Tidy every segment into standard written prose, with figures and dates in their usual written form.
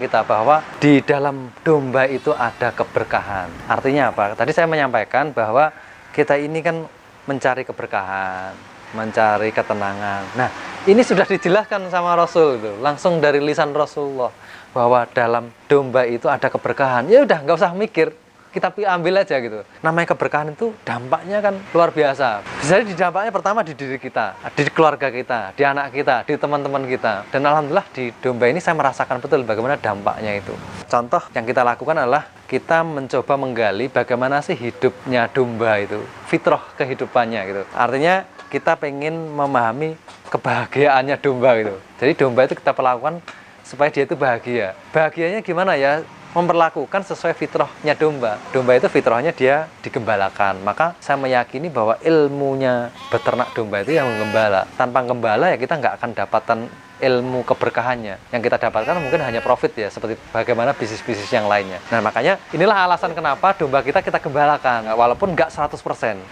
kita bahwa di dalam domba itu ada keberkahan. Artinya apa? Tadi saya menyampaikan bahwa kita ini kan mencari keberkahan, mencari ketenangan. Nah, ini sudah dijelaskan sama Rasul itu, langsung dari lisan Rasulullah bahwa dalam domba itu ada keberkahan. Ya udah, nggak usah mikir, kita ambil aja gitu. Namanya keberkahan itu dampaknya kan luar biasa. Bisa jadi dampaknya pertama di diri kita, di keluarga kita, di anak kita, di teman-teman kita. Dan alhamdulillah di domba ini saya merasakan betul bagaimana dampaknya itu. Contoh yang kita lakukan adalah kita mencoba menggali bagaimana sih hidupnya domba itu, fitrah kehidupannya gitu. Artinya kita pengen memahami kebahagiaannya domba gitu. Jadi domba itu kita perlakukan supaya dia itu bahagia. Bahagianya gimana ya? Memperlakukan sesuai fitrahnya domba. Domba itu fitrahnya dia digembalakan. Maka saya meyakini bahwa ilmunya beternak domba itu yang menggembala. Tanpa gembala ya kita nggak akan dapatkan ilmu keberkahannya. Yang kita dapatkan mungkin hanya profit ya, seperti bagaimana bisnis-bisnis yang lainnya. Nah makanya inilah alasan kenapa domba kita gembalakan, walaupun nggak 100%,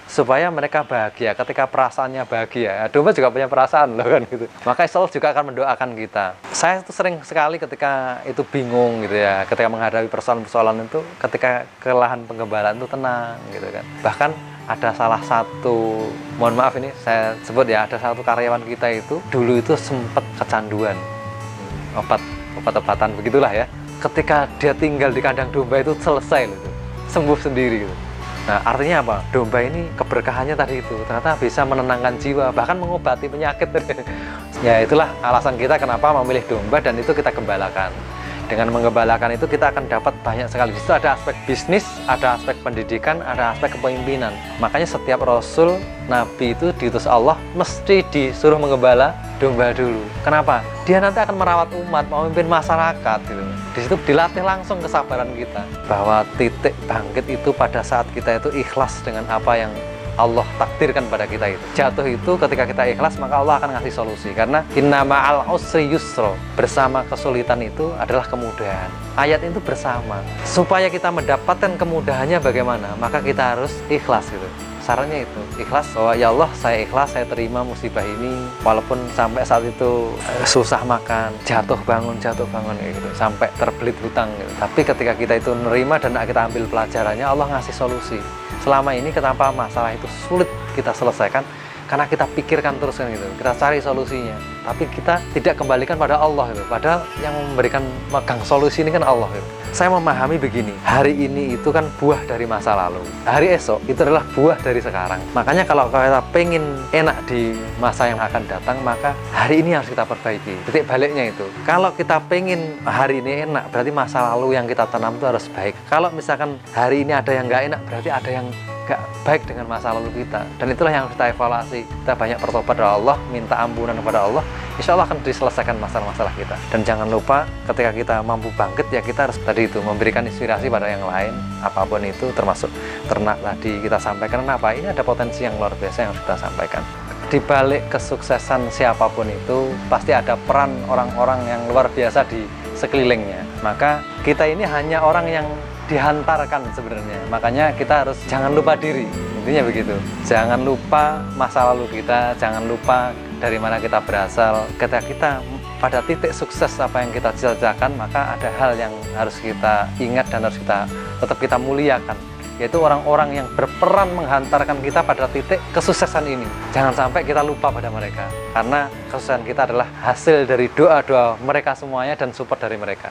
supaya mereka bahagia. Ketika perasaannya bahagia, domba juga punya perasaan loh kan gitu. Maka Allah juga akan mendoakan kita. Saya itu sering sekali ketika itu bingung gitu ya, ketika menghadapi persoalan-persoalan itu, ketika kelelahan penggembalaan itu tenang gitu kan. Bahkan ada salah satu, mohon maaf ini saya sebut ya, ada satu karyawan kita itu dulu itu sempat kecanduan obat-obatan begitulah ya. Ketika dia tinggal di kandang domba itu selesai gitu, sembuh sendiri gitu. Nah artinya apa? Domba ini keberkahannya tadi itu ternyata bisa menenangkan jiwa, bahkan mengobati penyakit. Ya itulah alasan kita kenapa memilih domba, dan itu kita gembalakan. Dengan menggembalakan itu kita akan dapat banyak sekali. Di situ ada aspek bisnis, ada aspek pendidikan, ada aspek kepemimpinan. Makanya setiap Rasul, Nabi itu diutus Allah mesti disuruh menggembala domba dulu. Kenapa? Dia nanti akan merawat umat, memimpin masyarakat gitu. Di situ dilatih langsung kesabaran kita. Bahwa titik bangkit itu pada saat kita itu ikhlas dengan apa yang Allah takdirkan pada kita itu. Jatuh itu ketika kita ikhlas, maka Allah akan ngasih solusi. Karena inna ma'al usri yusra, bersama kesulitan itu adalah kemudahan. Ayat itu bersama. Supaya kita mendapatkan kemudahannya bagaimana? Maka kita harus ikhlas gitu. Sarannya itu, ikhlas bahwa ya Allah saya ikhlas, saya terima musibah ini. Walaupun sampai saat itu susah makan, jatuh bangun gitu, sampai terbelit hutang gitu. Tapi ketika kita itu nerima dan kita ambil pelajarannya, Allah ngasih solusi. Selama ini kenapa masalah itu sulit kita selesaikan? Karena kita pikirkan terus kan gitu, kita cari solusinya, tapi kita tidak kembalikan pada Allah gitu. Padahal yang memberikan megang solusi ini kan Allah gitu. Saya memahami begini, hari ini itu kan buah dari masa lalu, hari esok itu adalah buah dari sekarang. Makanya kalau kita pengen enak di masa yang akan datang, maka hari ini harus kita perbaiki. Titik baliknya itu, kalau kita pengen hari ini enak, berarti masa lalu yang kita tanam itu harus baik. Kalau misalkan hari ini ada yang nggak enak, berarti ada yang gak baik dengan masa lalu kita. Dan itulah yang kita evaluasi. Kita banyak bertobat kepada Allah, minta ampunan kepada Allah, insya Allah akan diselesaikan masalah-masalah kita. Dan jangan lupa ketika kita mampu bangkit, ya kita harus tadi itu memberikan inspirasi pada yang lain, apapun itu, termasuk ternak tadi kita sampaikan. Kenapa? Ini ada potensi yang luar biasa yang harus kita sampaikan. Di balik kesuksesan siapapun itu pasti ada peran orang-orang yang luar biasa di sekelilingnya. Maka kita ini hanya orang yang dihantarkan sebenarnya. Makanya kita harus jangan lupa diri, intinya begitu. Jangan lupa masa lalu kita, jangan lupa dari mana kita berasal. Ketika kita pada titik sukses apa yang kita cita-citakan, maka ada hal yang harus kita ingat dan harus tetap kita muliakan, yaitu orang-orang yang berperan menghantarkan kita pada titik kesuksesan ini. Jangan sampai kita lupa pada mereka, karena kesuksesan kita adalah hasil dari doa-doa mereka semuanya dan support dari mereka.